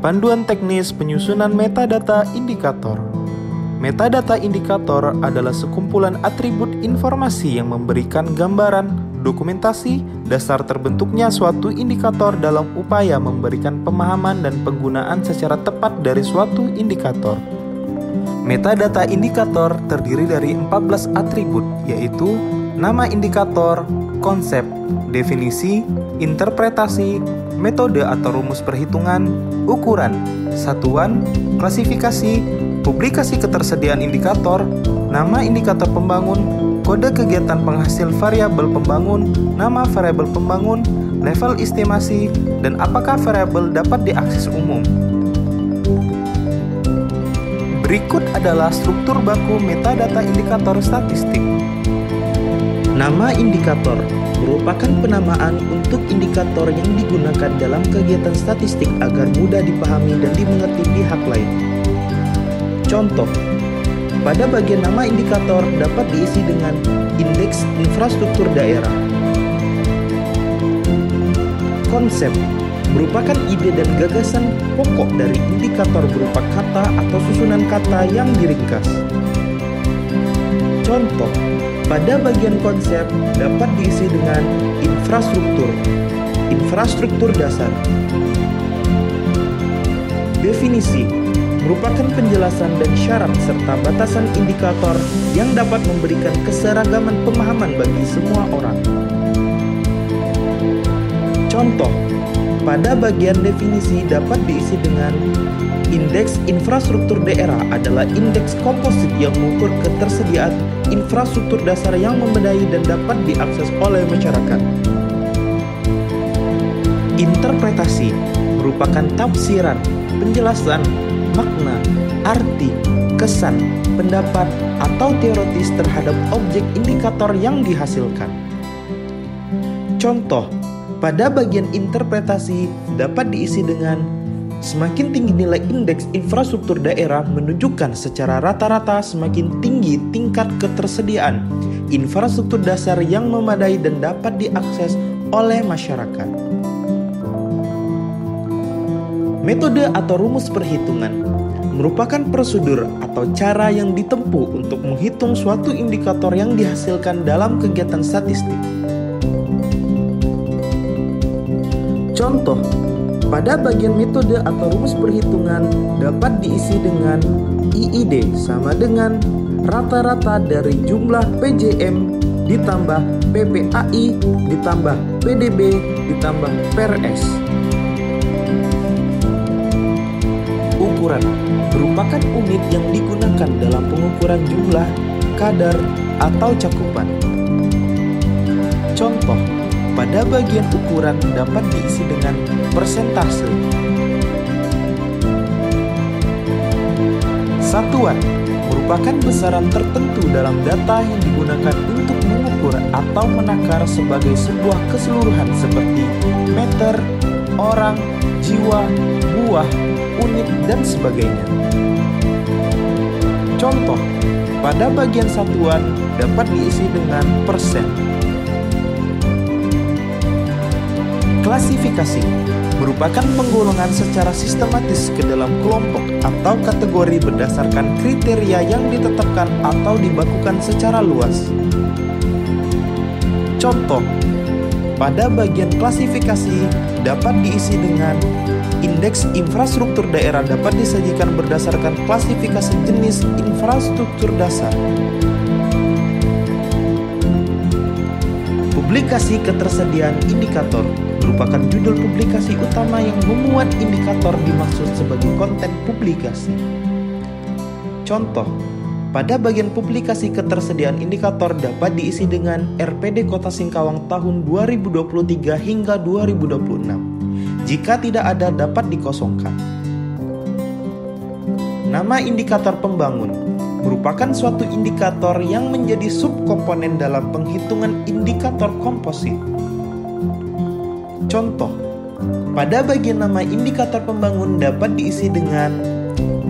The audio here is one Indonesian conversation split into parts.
Panduan teknis penyusunan metadata indikator. Metadata indikator adalah sekumpulan atribut informasi yang memberikan gambaran, dokumentasi, dasar terbentuknya suatu indikator dalam upaya memberikan pemahaman dan penggunaan secara tepat dari suatu indikator. Metadata indikator terdiri dari 14 atribut, yaitu nama indikator, konsep, definisi, interpretasi, metode atau rumus perhitungan, ukuran, satuan, klasifikasi, publikasi ketersediaan indikator, nama indikator pembangun, kode kegiatan penghasil variabel pembangun, nama variabel pembangun, level estimasi, dan apakah variabel dapat diakses umum. Berikut adalah struktur baku metadata indikator statistik. Nama indikator merupakan penamaan untuk indikator yang digunakan dalam kegiatan statistik agar mudah dipahami dan dimengerti pihak lain. Contoh, pada bagian nama indikator dapat diisi dengan indeks infrastruktur daerah. Konsep merupakan ide dan gagasan pokok dari indikator berupa kata atau susunan kata yang diringkas. Contoh, pada bagian konsep dapat diisi dengan infrastruktur dasar. Definisi merupakan penjelasan dan syarat serta batasan indikator yang dapat memberikan keseragaman pemahaman bagi semua orang. Contoh, pada bagian definisi dapat diisi dengan indeks infrastruktur daerah adalah indeks komposit yang mengukur ketersediaan infrastruktur dasar yang memadai dan dapat diakses oleh masyarakat. Interpretasi merupakan tafsiran, penjelasan, makna, arti, kesan, pendapat, atau teoritis terhadap objek indikator yang dihasilkan. Contoh, pada bagian interpretasi dapat diisi dengan semakin tinggi nilai indeks infrastruktur daerah menunjukkan secara rata-rata semakin tinggi tingkat ketersediaan infrastruktur dasar yang memadai dan dapat diakses oleh masyarakat. Metode atau rumus perhitungan merupakan prosedur atau cara yang ditempuh untuk menghitung suatu indikator yang dihasilkan dalam kegiatan statistik. Contoh, pada bagian metode atau rumus perhitungan dapat diisi dengan IID sama dengan rata-rata dari jumlah PJM ditambah PPAI ditambah PDB ditambah PRS. Ukuran merupakan unit yang digunakan dalam pengukuran jumlah, kadar, atau cakupan. Contoh, pada bagian ukuran dapat diisi dengan persentase. Satuan merupakan besaran tertentu dalam data yang digunakan untuk mengukur atau menakar sebagai sebuah keseluruhan seperti meter, orang, jiwa, buah, unit, dan sebagainya. Contoh, pada bagian satuan dapat diisi dengan persen. Klasifikasi merupakan penggolongan secara sistematis ke dalam kelompok atau kategori berdasarkan kriteria yang ditetapkan atau dibakukan secara luas. Contoh, pada bagian klasifikasi dapat diisi dengan indeks infrastruktur daerah dapat disajikan berdasarkan klasifikasi jenis infrastruktur dasar. Publikasi ketersediaan indikator merupakan judul publikasi utama yang memuat indikator dimaksud sebagai konten publikasi. Contoh, pada bagian publikasi ketersediaan indikator dapat diisi dengan RPD Kota Singkawang tahun 2023 hingga 2026. Jika tidak ada dapat dikosongkan. Nama indikator pembangun merupakan suatu indikator yang menjadi subkomponen dalam penghitungan indikator komposit. Contoh, pada bagian nama indikator pembangun dapat diisi dengan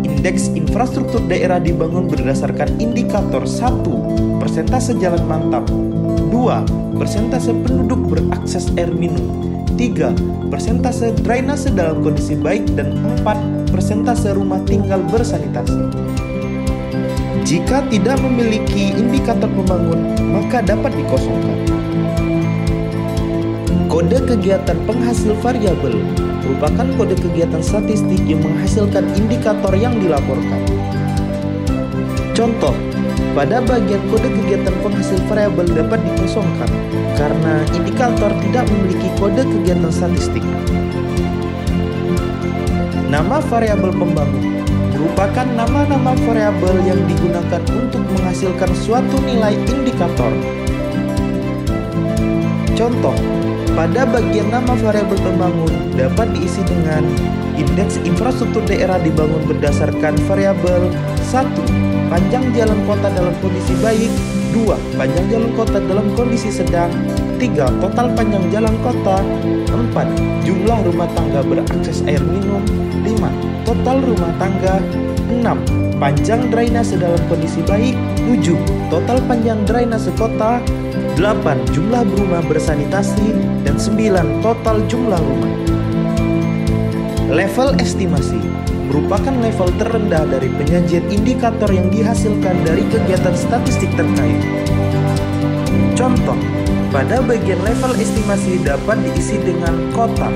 indeks infrastruktur daerah dibangun berdasarkan indikator 1. Persentase jalan mantap, 2. Persentase penduduk berakses air minum, 3. Persentase drainase dalam kondisi baik, dan 4. Persentase rumah tinggal bersanitasi. Jika tidak memiliki indikator pembangun, maka dapat dikosongkan. Kode kegiatan penghasil variabel merupakan kode kegiatan statistik yang menghasilkan indikator yang dilaporkan. Contoh, pada bagian kode kegiatan penghasil variabel dapat dikosongkan karena indikator tidak memiliki kode kegiatan statistik. Nama variabel pembangun merupakan nama-nama variabel yang digunakan untuk menghasilkan suatu nilai indikator. Contoh, pada bagian nama variabel pembangun dapat diisi dengan indeks infrastruktur daerah dibangun berdasarkan variabel 1. Panjang jalan kota dalam kondisi baik, 2. Panjang jalan kota dalam kondisi sedang, 3. Total panjang jalan kota, 4. Jumlah rumah tangga berakses air minum, 5. Total rumah tangga, 6. Panjang drainase dalam kondisi baik, 7. Total panjang drainase kota, 8. Jumlah rumah bersanitasi, dan 9. Total jumlah rumah. Level estimasi merupakan level terendah dari penyajian indikator yang dihasilkan dari kegiatan statistik terkait. Contoh, pada bagian level estimasi dapat diisi dengan kotak.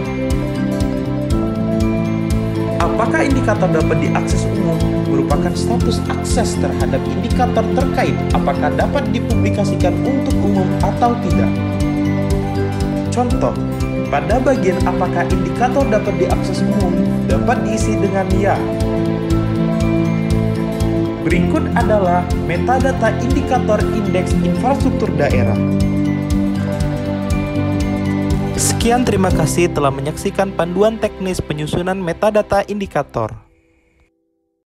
Apakah indikator dapat diakses umum merupakan status akses terhadap indikator terkait apakah dapat dipublikasikan untuk umum atau tidak. Contoh, pada bagian apakah indikator dapat diakses umum dapat diisi dengan ya. Berikut adalah metadata indikator indeks infrastruktur daerah. Sekian, terima kasih telah menyaksikan panduan teknis penyusunan metadata indikator.